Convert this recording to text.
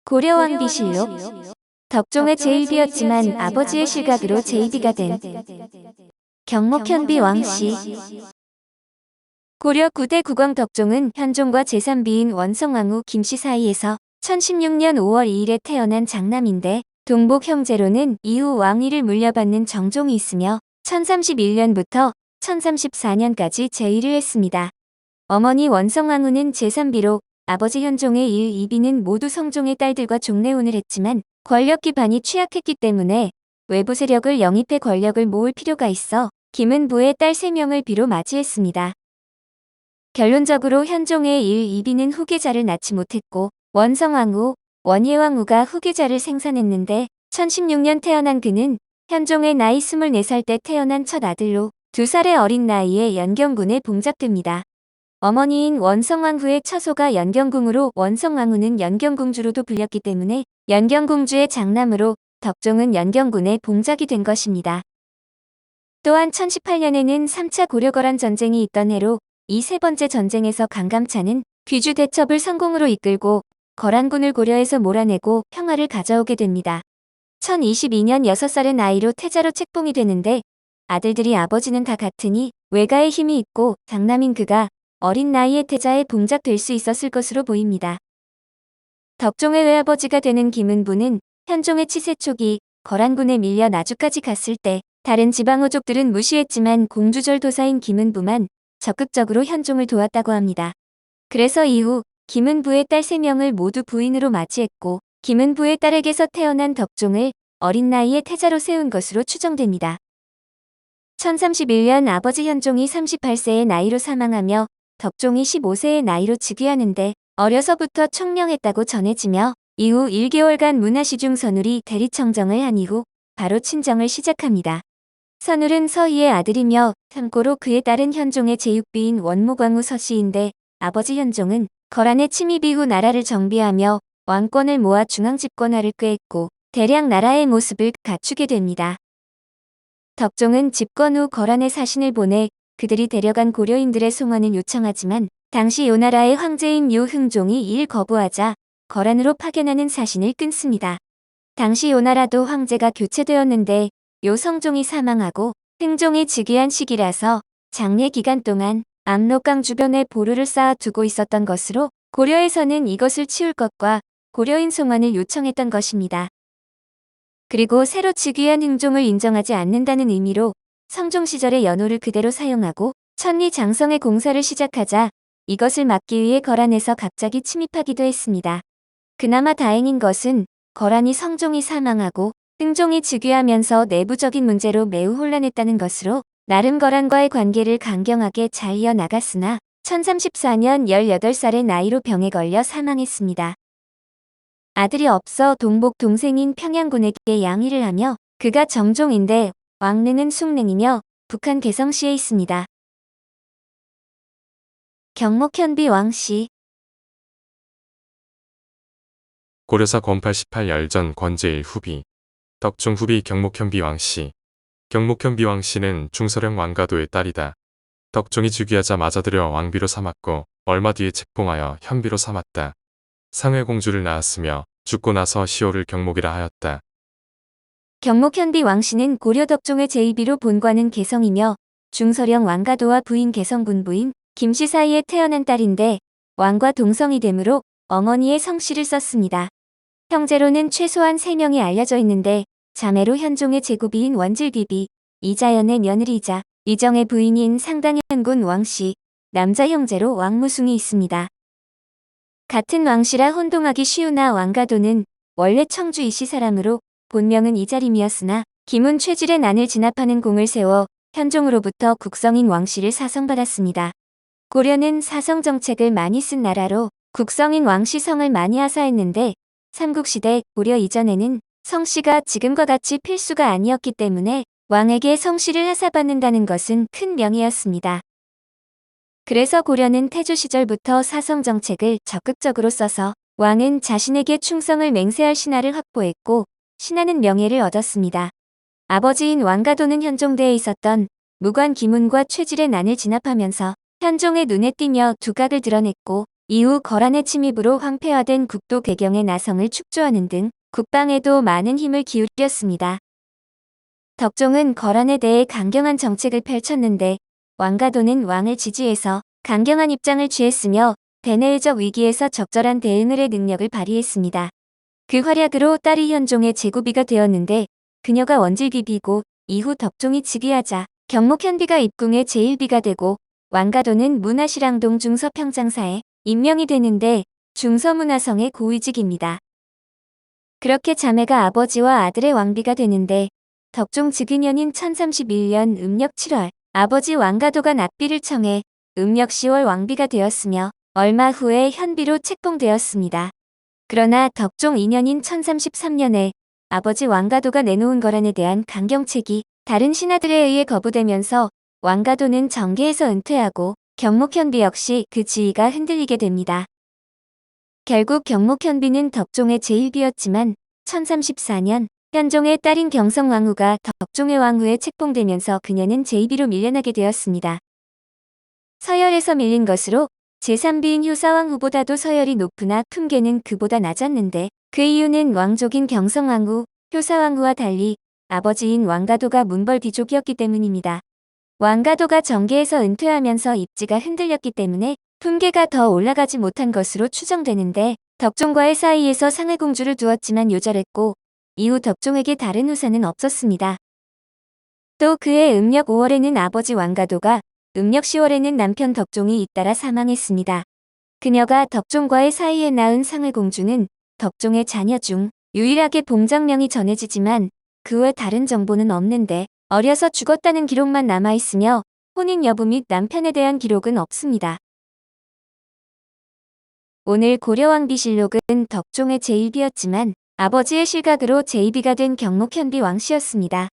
고려왕비실록. 덕종의 제1비였지만 아버지의 실각으로 제2비가 된 경목현비 왕씨. 고려 9대 국왕 덕종은 현종과 제3비인 원성왕후 김씨 사이에서 1016년 5월 2일에 태어난 장남인데, 동복 형제로는 이후 왕위를 물려받는 정종이 있으며 1031년부터 1034년까지 제1을 했습니다. 어머니 원성왕후는 제3비로 아버지 현종의 1, 2비는 모두 성종의 딸들과 종례혼을 했지만 권력 기반이 취약했기 때문에 외부 세력을 영입해 권력을 모을 필요가 있어 김은부의 딸 3명을 비로 맞이했습니다. 결론적으로 현종의 1, 2비는 후계자를 낳지 못했고 원성왕후, 원예왕후가 후계자를 생산했는데 1016년 태어난 그는 현종의 나이 24살 때 태어난 첫 아들로 2살의 어린 나이에 연경군에 봉잡됩니다. 어머니인 원성왕후의 처소가 연경궁으로 원성왕후는 연경공주로도 불렸기 때문에 연경공주의 장남으로 덕종은 연경군에 봉작이 된 것입니다. 또한 1018년에는 3차 고려거란 전쟁이 있던 해로 이 세 번째 전쟁에서 강감찬은 귀주 대첩을 성공으로 이끌고 거란군을 고려에서 몰아내고 평화를 가져오게 됩니다. 1022년 6살의 나이로 태자로 책봉이 되는데, 아들들이 아버지는 다 같으니 외가의 힘이 있고 장남인 그가 어린 나이에 태자에 봉작될 수 있었을 것으로 보입니다. 덕종의 외아버지가 되는 김은부는 현종의 치세 초기 거란군에 밀려 나주까지 갔을 때 다른 지방호족들은 무시했지만 공주절 도사인 김은부만 적극적으로 현종을 도왔다고 합니다. 그래서 이후 김은부의 딸 3명을 모두 부인으로 맞이했고 김은부의 딸에게서 태어난 덕종을 어린 나이에 태자로 세운 것으로 추정됩니다. 1031년 아버지 현종이 38세의 나이로 사망하며 덕종이 15세의 나이로 즉위하는데 어려서부터 청명했다고 전해지며 이후 1개월간 문화시중 선울이 대리청정을 한 이후 바로 친정을 시작합니다. 선울은 서희의 아들이며 참고로 그에 따른 현종의 제6비인 원무광후 서씨인데, 아버지 현종은 거란의 침입 이후 나라를 정비하며 왕권을 모아 중앙집권화를 꾀했고 대량 나라의 모습을 갖추게 됩니다. 덕종은 집권 후 거란에 사신을 보내 그들이 데려간 고려인들의 송환을 요청하지만 당시 요나라의 황제인 요흥종이 이를 거부하자 거란으로 파견하는 사신을 끊습니다. 당시 요나라도 황제가 교체되었는데 요성종이 사망하고 흥종이 즉위한 시기라서 장례 기간 동안 압록강 주변에 보루를 쌓아두고 있었던 것으로 고려에서는 이것을 치울 것과 고려인 송환을 요청했던 것입니다. 그리고 새로 즉위한 흥종을 인정하지 않는다는 의미로 성종 시절의 연호를 그대로 사용하고 천리 장성의 공사를 시작하자 이것을 막기 위해 거란에서 갑자기 침입하기도 했습니다. 그나마 다행인 것은 거란이 성종이 사망하고 흥종이 즉위하면서 내부적인 문제로 매우 혼란했다는 것으로 나름 거란과의 관계를 강경하게 잘 이어나갔으나 1034년 18살의 나이로 병에 걸려 사망했습니다. 아들이 없어 동복 동생인 평양군에게 양위를 하며 그가 정종인데 왕릉은 숭릉이며 북한 개성시에 있습니다. 경목현비 왕씨. 고려사 권팔 18 열전 권제1 후비 덕종 후비 경목현비 왕씨. 경목현비 왕씨는 중서령 왕가도의 딸이다. 덕종이 즉위하자 맞아들여 왕비로 삼았고 얼마 뒤에 책봉하여 현비로 삼았다. 상회공주를 낳았으며 죽고 나서 시호를 경목이라 하였다. 경목현비 왕씨는 고려 덕종의 제2비로 본관은 개성이며 중서령 왕가도와 부인 개성군부인 김씨 사이에 태어난 딸인데 왕과 동성이 되므로 어머니의 성씨를 썼습니다. 형제로는 최소한 3명이 알려져 있는데 자매로 현종의 제구비인 원질귀비, 이자연의 며느리이자 이정의 부인인 상당현군 왕씨, 남자 형제로 왕무숭이 있습니다. 같은 왕씨라 혼동하기 쉬우나 왕가도는 원래 청주 이씨 사람으로 본명은 이자림이었으나 김운 최질의 난을 진압하는 공을 세워 현종으로부터 국성인 왕씨를 사성받았습니다. 고려는 사성정책을 많이 쓴 나라로 국성인 왕씨 성을 많이 하사했는데 삼국시대 고려 이전에는 성씨가 지금과 같이 필수가 아니었기 때문에 왕에게 성씨를 하사받는다는 것은 큰 명예였습니다. 그래서 고려는 태조 시절부터 사성정책을 적극적으로 써서 왕은 자신에게 충성을 맹세할 신하를 확보했고 신하는 명예를 얻었습니다. 아버지인 왕가도는 현종대에 있었던 무관 김운과 최질의 난을 진압하면서 현종의 눈에 띄며 두각을 드러냈고 이후 거란의 침입으로 황폐화된 국도 개경의 나성을 축조하는 등 국방에도 많은 힘을 기울였습니다. 덕종은 거란에 대해 강경한 정책을 펼쳤는데 왕가도는 왕을 지지해서 강경한 입장을 취했으며 대내적 위기에서 적절한 대응을 해 능력을 발휘했습니다. 그 활약으로 딸이 현종의 제구비가 되었는데 그녀가 원질비비고 이후 덕종이 즉위하자 경목현비가 입궁의 제1비가 되고 왕가도는 문화실랑동 중서평장사에 임명이 되는데 중서문화성의 고위직입니다. 그렇게 자매가 아버지와 아들의 왕비가 되는데 덕종 즉위년인 1031년 음력 7월 아버지 왕가도가 납비를 청해 음력 10월 왕비가 되었으며 얼마 후에 현비로 책봉되었습니다. 그러나 덕종 2년인 1033년에 아버지 왕가도가 내놓은 거란에 대한 강경책이 다른 신하들에 의해 거부되면서 왕가도는 정계에서 은퇴하고 경목현비 역시 그 지위가 흔들리게 됩니다. 결국 경목현비는 덕종의 제1비였지만 1034년 현종의 딸인 경성왕후가 덕종의 왕후에 책봉되면서 그녀는 제2비로 밀려나게 되었습니다. 서열에서 밀린 것으로 제3비인 효사왕후보다도 서열이 높으나 품계는 그보다 낮았는데 그 이유는 왕족인 경성왕후, 효사왕후와 달리 아버지인 왕가도가 문벌귀족이었기 때문입니다. 왕가도가 정계에서 은퇴하면서 입지가 흔들렸기 때문에 품계가 더 올라가지 못한 것으로 추정되는데 덕종과의 사이에서 상해공주를 두었지만 요절했고 이후 덕종에게 다른 후사는 없었습니다. 또 그해 음력 5월에는 아버지 왕가도가 음력 10월에는 남편 덕종이 잇따라 사망했습니다. 그녀가 덕종과의 사이에 낳은 상해공주는 덕종의 자녀 중 유일하게 봉정명이 전해지지만 그 외 다른 정보는 없는데 어려서 죽었다는 기록만 남아있으며 혼인 여부 및 남편에 대한 기록은 없습니다. 오늘 고려왕비실록은 덕종의 제1비였지만 아버지의 실각으로 제2비가 된 경목현비 왕씨였습니다.